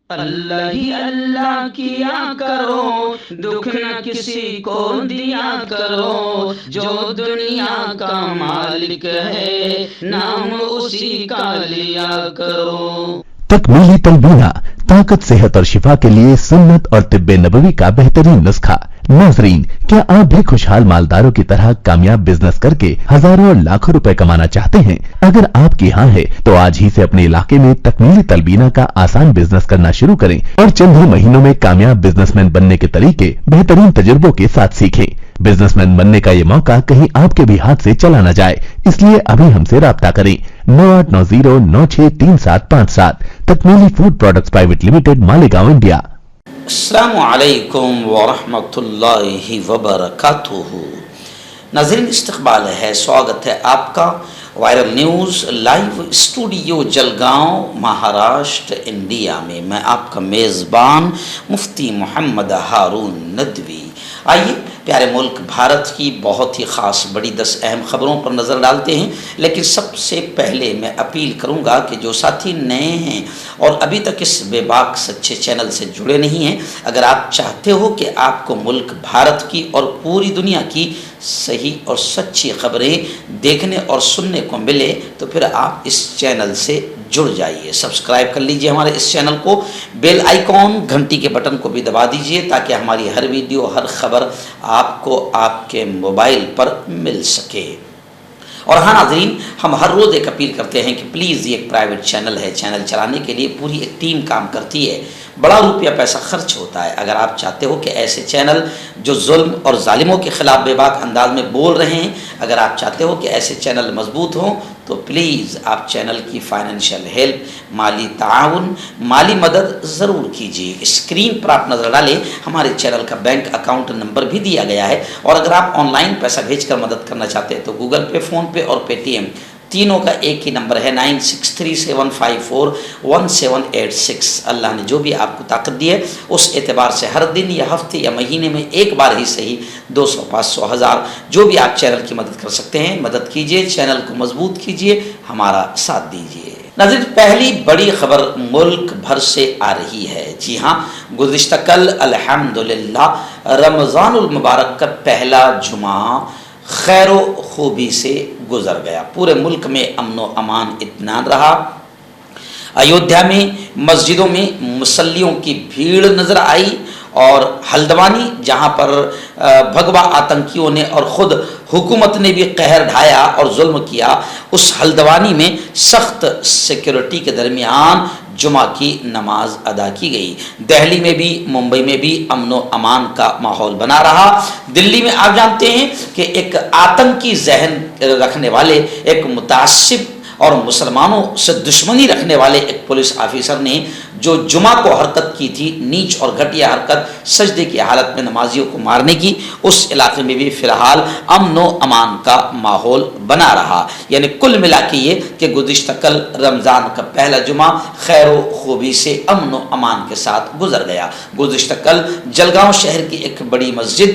اللہ ہی اللہ کیا کرو، دکھ نہ کسی کو دیا کرو، جو دنیا کا مالک ہے نام اسی کا لیا کرو۔ تکمیلی تلبینہ، طاقت، صحت اور شفا کے لیے سنت اور طب نبوی کا بہترین نسخہ۔ ناظرین، کیا آپ بھی خوشحال مالداروں کی طرح کامیاب بزنس کر کے ہزاروں اور لاکھوں روپے کمانا چاہتے ہیں؟ اگر آپ کی ہاں ہے تو آج ہی سے اپنے علاقے میں تکمیلی تلبینہ کا آسان بزنس کرنا شروع کریں اور چند ہی مہینوں میں کامیاب بزنس مین بننے کے طریقے بہترین تجربوں کے ساتھ سیکھیں۔ بزنس مین بننے کا یہ موقع کہیں آپ کے بھی ہاتھ سے چلا نہ جائے، اس لیے ابھی ہم سے رابطہ کریں۔ 9890963757 تکمیلی food products private limited, Malegaon, India. السلام علیکم ورحمۃ اللہ وبرکاتہ۔ ناظرین، استقبال ہے، سواگت ہے آپ کا viral news live studio Jalgaon, Maharashtra, India میں۔ میں آپ کا میزبان مفتی محمد ہارون ندوی۔ آئیے پیارے ملک بھارت کی بہت ہی خاص بڑی 10 اہم خبروں پر نظر ڈالتے ہیں، لیکن سب سے پہلے میں اپیل کروں گا کہ جو ساتھی نئے ہیں اور ابھی تک اس بے باک سچے چینل سے جڑے نہیں ہیں، اگر آپ چاہتے ہو کہ آپ کو ملک بھارت کی اور پوری دنیا کی صحیح اور سچی خبریں دیکھنے اور سننے کو ملے تو پھر آپ اس چینل سے جڑ جائیے، سبسکرائب کر لیجئے ہمارے اس چینل کو، بیل آئیکن گھنٹی کے بٹن کو بھی دبا دیجئے تاکہ ہماری ہر ویڈیو، ہر خبر آپ کو آپ کے موبائل پر مل سکے۔ اور ہاں ناظرین، ہم ہر روز ایک اپیل کرتے ہیں کہ پلیز یہ ایک پرائیویٹ چینل ہے، چینل چلانے کے لیے پوری ایک ٹیم کام کرتی ہے، بڑا روپیہ پیسہ خرچ ہوتا ہے۔ اگر آپ چاہتے ہو کہ ایسے چینل جو ظلم اور ظالموں کے خلاف بے باک انداز میں بول رہے ہیں، اگر آپ چاہتے ہو کہ ایسے چینل مضبوط ہوں تو پلیز آپ چینل کی فائنینشیل ہیلپ، مالی تعاون، مالی مدد ضرور کیجیے۔ اسکرین پر آپ نظر ڈالیں، ہمارے چینل کا بینک اکاؤنٹ نمبر بھی دیا گیا ہے، اور اگر آپ آن لائن پیسہ بھیج کر مدد کرنا چاہتے ہیں تو گوگل پے، فون پے اور پے ٹی ایم تینوں کا ایک ہی نمبر ہے 9637541786۔ اللہ نے جو بھی آپ کو طاقت دی ہے اس اعتبار سے ہر دن یا ہفتے یا مہینے میں ایک بار ہی صحیح 200، 500، 1000 جو بھی آپ چینل کی مدد کر سکتے ہیں مدد کیجئے، چینل کو مضبوط کیجئے، ہمارا ساتھ دیجئے۔ ناظرین، پہلی بڑی خبر ملک بھر سے آ رہی ہے۔ جی ہاں، گزشتہ کل الحمدللہ رمضان المبارک کا پہلا جمعہ خیر و خوبی سے گزر گیا، پورے ملک میں امن و امان اطمینان رہا۔ ایودھیا میں مسجدوں میں مصلیوں کی بھیڑ نظر آئی، اور ہلدوانی جہاں پر بھگوا آتنکیوں نے اور خود حکومت نے بھی قہر ڈھایا اور ظلم کیا، اس ہلدوانی میں سخت سیکیورٹی کے درمیان جمعہ کی نماز ادا کی گئی۔ دہلی میں بھی، ممبئی میں بھی امن و امان کا ماحول بنا رہا۔ دلی میں آپ جانتے ہیں کہ ایک آتنکی ذہن رکھنے والے، ایک متعصب اور مسلمانوں سے دشمنی رکھنے والے ایک پولیس آفیسر نے جو جمعہ کو حرکت کی تھی، نیچ اور گھٹیا حرکت، سجدے کی حالت میں نمازیوں کو مارنے کی، اس علاقے میں بھی فی الحال امن و امان کا ماحول بنا رہا۔ یعنی کل ملا کے یہ کہ گزشتہ کل رمضان کا پہلا جمعہ خیر و خوبی سے امن و امان کے ساتھ گزر گیا۔ گزشتہ کل جلگاؤں شہر کی ایک بڑی مسجد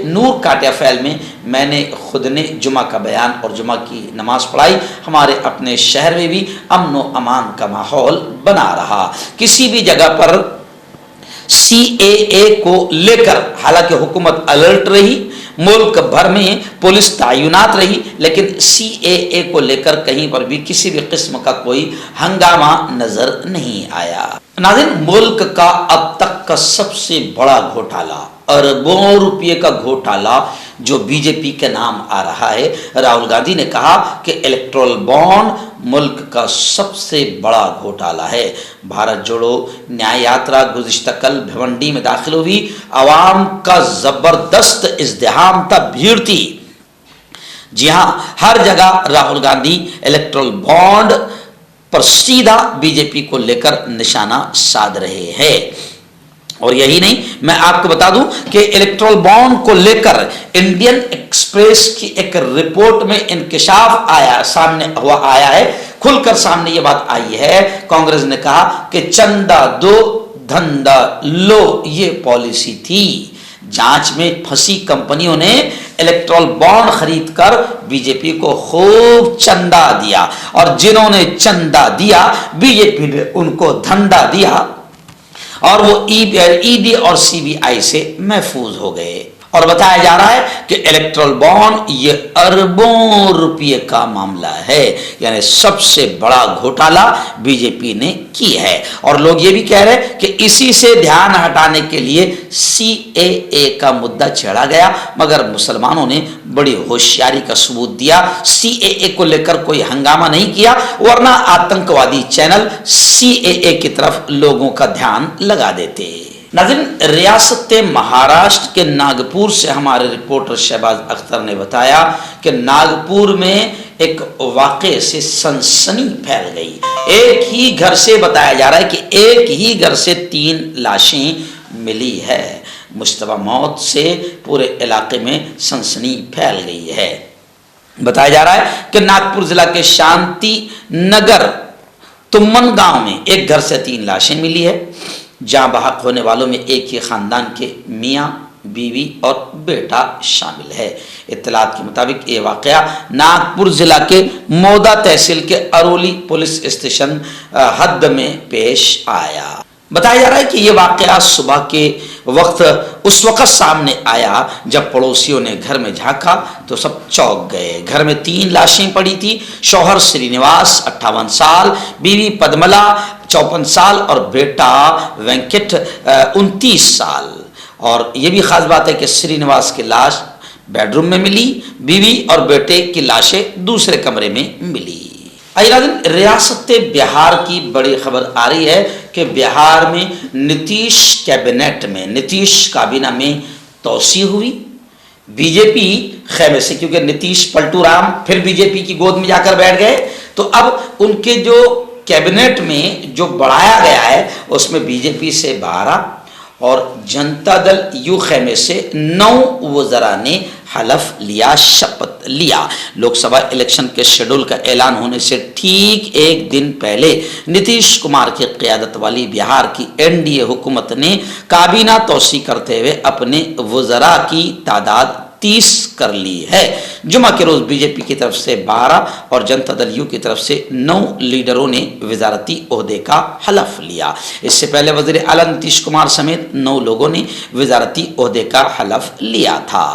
نور کاٹیا فیل میں میں نے خود نے جمعہ کا بیان اور جمعہ کی نماز پڑھائی۔ ہمارے اپنے شہر میں بھی امن و امان کا ماحول بنا رہا۔ کسی بھی جگہ پر CAA کو لے کر حالانکہ حکومت الرٹ رہی، ملک بھر میں پولیس تعینات رہی، لیکن CAA کو لے کر کہیں پر بھی کسی بھی قسم کا کوئی ہنگامہ نظر نہیں آیا۔ ناظرین، ملک کا اب تک کا سب سے بڑا گھوٹالہ، اربوں روپے کا گھوٹالہ جو بی جے پی کے نام آ رہا ہے۔ راہل گاندھی نے کہا کہ الیکٹرل بانڈ ملک کا سب سے بڑا گھوٹالہ ہے۔ بھارت جوڑو نیائے یاترا گزشتہ کل بھیونڈی میں داخل ہوئی، عوام کا زبردست ازدحام تھا، بھیڑ تھی۔ جی ہاں، ہر جگہ راہل گاندھی الیکٹرل بانڈ پر سیدھا بی جے پی کو لے کر نشانہ سادھ رہے ہیں۔ اور یہی نہیں، میں آپ کو بتا دوں کہ الیکٹرل بانڈ کو لے کر انڈین ایکسپریس کی ایک رپورٹ میں انکشاف آیا ہے، کھل کر سامنے یہ بات آئی ہے۔ کانگریس نے کہا کہ چندہ دو دھندا لو، یہ پالیسی تھی۔ جانچ میں پھنسی کمپنیوں نے الیکٹرل بانڈ خرید کر بی جے پی کو خوب چندہ دیا، اور جنہوں نے چندہ دیا بی جے پی نے ان کو دھندا دیا اور وہ ای ڈی اور سی بی آئی سے محفوظ ہو گئے. اور بتایا جا رہا ہے کہ الیکٹرل بانڈ یہ اربوں روپے کا معاملہ ہے، یعنی سب سے بڑا گھوٹالا بی جے پی نے کی ہے. اور لوگ یہ بھی کہہ رہے ہیں کہ اسی سے دھیان ہٹانے کے لیے سی اے اے کا مدعا چھیڑا گیا، مگر مسلمانوں نے بڑی ہوشیاری کا ثبوت دیا، سی اے اے کو لے کر کوئی ہنگامہ نہیں کیا، ورنہ آتنکوادی چینل سی اے اے کی طرف لوگوں کا دھیان لگا دیتے. ناظرین، ریاست مہاراشٹر کے ناگپور سے ہمارے رپورٹر شہباز اختر نے بتایا کہ ناگپور میں ایک واقعے سے سنسنی پھیل گئی. ایک ہی گھر سے بتایا جا رہا ہے کہ ایک ہی گھر سے 3 لاشیں ملی ہے. مشتبہ موت سے پورے علاقے میں سنسنی پھیل گئی ہے. بتایا جا رہا ہے کہ ناگپور ضلع کے شانتی نگر تمن گاؤں میں ایک گھر سے 3 لاشیں ملی ہے. جاں بحق ہونے والوں میں ایک ہی خاندان کے میاں، بیوی اور بیٹا شامل ہے. اطلاعات کے مطابق یہ واقعہ ناگپور ضلع کے مودا تحصیل کے ارولی پولیس اسٹیشن حد میں پیش آیا. بتایا جا رہا ہے کہ یہ واقعہ صبح کے وقت اس وقت سامنے آیا جب پڑوسیوں نے گھر میں جھانکا تو سب چونک گئے. گھر میں 3 لاشیں پڑی تھی. شوہر سری نواس 58 سال، بیوی پدملا 54 سال اور بیٹا وینکٹ 29 سال. اور یہ بھی خاص بات ہے کہ سری نواس کی لاش بیڈ روم میں ملی، بیوی اور بیٹے کی لاشیں دوسرے کمرے میں ملی. ریاست بہار کی بڑی خبر آ رہی ہے کہ بہار میں نتیش کیبنٹ میں، نتیش کابینہ میں توسیع ہوئی. بی جے پی خیمے سے، کیونکہ نتیش پلٹو رام پھر بی جے پی کی گود میں جا کر بیٹھ گئے، تو اب ان کے جو کیبنٹ میں جو بڑھایا گیا ہے اس میں بی جے پی سے 12 اور جنتا دل یو خیمے سے 9 وزراء نے حلف لیا، شپت لیا. لوک سبھا الیکشن کے شیڈول کا اعلان ہونے سے ٹھیک ایک دن پہلے نتیش کمار کی قیادت والی بہار کی این ڈی اے حکومت نے کابینہ توسیع کرتے ہوئے اپنے وزراء کی تعداد 30 کر لی ہے. جمعہ کے روز بی جے پی کی طرف سے 12 اور جنتا دل یو کی طرف سے 9 لیڈروں نے وزارتی عہدے کا حلف لیا. اس سے پہلے وزیر اعلیٰ نتیش کمار سمیت 9 لوگوں نے وزارتی عہدے کا حلف لیا تھا.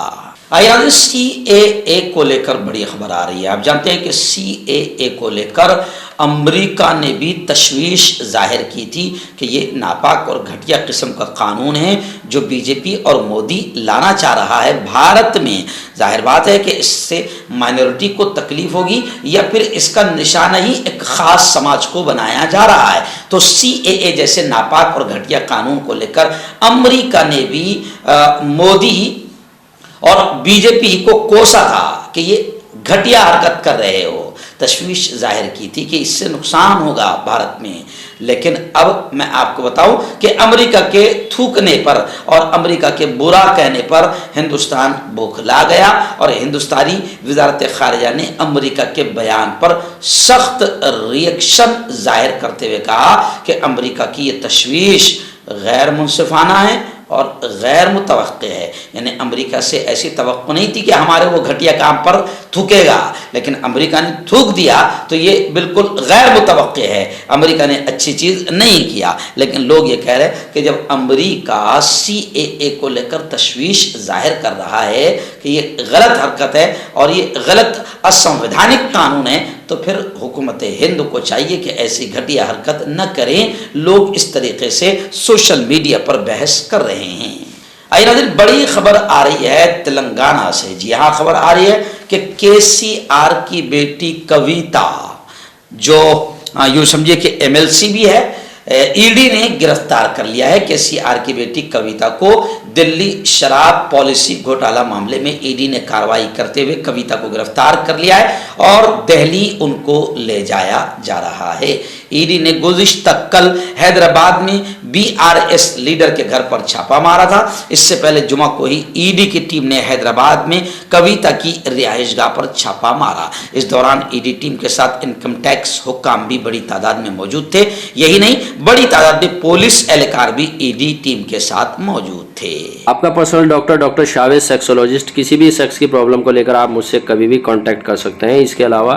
سی اے اے کو لے کر بڑی خبر آ رہی ہے. آپ جانتے ہیں کہ سی اے اے کو لے کر امریکہ نے بھی تشویش ظاہر کی تھی کہ یہ ناپاک اور گھٹیا قسم کا قانون ہے جو بی جے پی اور مودی لانا چاہ رہا ہے بھارت میں. ظاہر بات ہے کہ اس سے مائنورٹی کو تکلیف ہوگی یا پھر اس کا نشانہ ہی ایک خاص سماج کو بنایا جا رہا ہے. تو سی اے اے جیسے ناپاک اور گھٹیا قانون کو لے کر امریکہ نے بھی مودی اور بی جے پی کو کوسا تھا کہ یہ گھٹیا حرکت کر رہے ہو. تشویش ظاہر کی تھی کہ اس سے نقصان ہوگا بھارت میں. لیکن اب میں آپ کو بتاؤں کہ امریکہ کے تھوکنے پر اور امریکہ کے برا کہنے پر ہندوستان بوکھلا گیا اور ہندوستانی وزارت خارجہ نے امریکہ کے بیان پر سخت ریئیکشن ظاہر کرتے ہوئے کہا کہ امریکہ کی یہ تشویش غیر منصفانہ ہے اور غیر متوقع ہے. یعنی امریکہ سے ایسی توقع نہیں تھی کہ ہمارے وہ گھٹیا کام پر تھوکے گا، لیکن امریکہ نے تھوک دیا تو یہ بالکل غیر متوقع ہے. امریکہ نے اچھی چیز نہیں کیا. لیکن لوگ یہ کہہ رہے ہیں کہ جب امریکہ سی اے اے کو لے کر تشویش ظاہر کر رہا ہے کہ یہ غلط حرکت ہے اور یہ غلط اسنویدھانک قانون ہے، تو پھر حکومت ہند کو چاہیے کہ ایسی گھٹیا حرکت نہ کریں. لوگ اس طریقے سے سوشل میڈیا پر بحث کر رہے ہیں. آئیے ناظرین، بڑی خبر آ رہی ہے تلنگانہ سے. جی ہاں، خبر آ رہی ہے کہ کے سی آر کی بیٹی کویتا، جو یوں سمجھے کہ ایم ایل سی بھی ہے، ای ڈی نے گرفتار کر لیا ہے. کے سی آر کی بیٹی کویتا کو دلی شراب پالیسی گھوٹالہ معاملے میں ای ڈی نے کارروائی کرتے ہوئے کویتا کو گرفتار کر لیا ہے اور دہلی ان کو لے جایا جا رہا ہے. ای ڈی نے گزشتہ کل حیدرآباد میں بی آر ایس لیڈر کے گھر پر چھاپا مارا تھا. اس سے پہلے جمعہ کو ہی ای ڈی کی ٹیم نے حیدرآباد میں کویتا کی رہائش گاہ پر چھاپا مارا. اس دوران ای ڈی ٹیم کے ساتھ انکم ٹیکس حکام بھی بڑی تعداد میں موجود تھے. یہی نہیں، بڑی تعداد میں پولیس اہلکار بھی ای ڈی ٹیم کے ساتھ موجود تھے. آپ کا پرسنل ڈاکٹر شاویز سیکسولوجسٹ. کسی بھی سیکس کی پرابلم کو لے کر آپ مجھ سے کبھی بھی کانٹیکٹ کر سکتے ہیں. اس کے علاوہ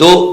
2